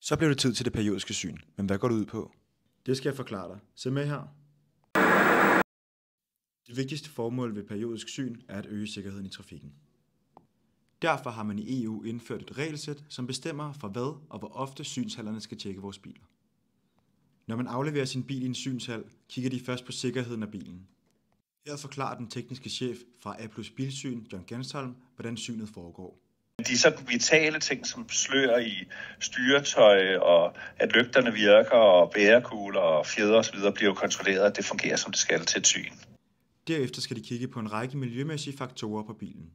Så blev det tid til det periodiske syn. Men hvad går det ud på? Det skal jeg forklare dig. Se med her. Det vigtigste formål ved periodisk syn er at øge sikkerheden i trafikken. Derfor har man i EU indført et regelsæt, som bestemmer for hvad og hvor ofte synshallerne skal tjekke vores biler. Når man afleverer sin bil i en synshal, kigger de først på sikkerheden af bilen. Her forklarer den tekniske chef fra A+ Bilsyn, John Gensholm, hvordan synet foregår. De sådan vitale ting som slør i styretøj og at lygterne virker og bærekugler og fjeder osv. bliver jo kontrolleret, at det fungerer som det skal til et syn. Derefter skal de kigge på en række miljømæssige faktorer på bilen.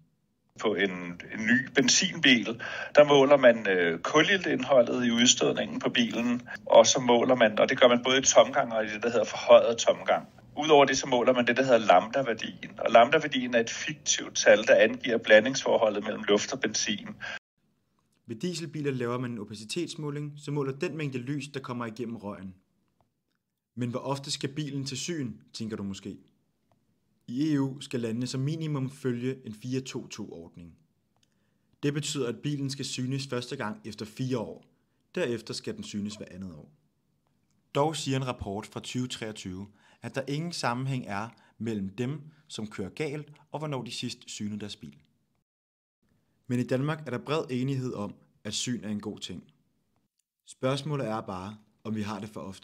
På en ny benzinbil, der måler man kulilteindholdet i udstødningen på bilen, og så måler man, og det gør man både i tomgang og i det, der hedder forhøjet tomgang. Udover det, så måler man det, der hedder lambda-værdien. Og lambda-værdien er et fiktivt tal, der angiver blandingsforholdet mellem luft og benzin. Ved dieselbiler laver man en opacitetsmåling, som måler den mængde lys, der kommer igennem røgen. Men hvor ofte skal bilen til syn, tænker du måske? I EU skal landene som minimum følge en 4-2-2-ordning. Det betyder, at bilen skal synes første gang efter 4 år. Derefter skal den synes hver andet år. Dog siger en rapport fra 2023, at der ingen sammenhæng er mellem dem, som kører galt, og hvornår de sidst synede deres bil. Men i Danmark er der bred enighed om, at syn er en god ting. Spørgsmålet er bare, om vi har det for ofte.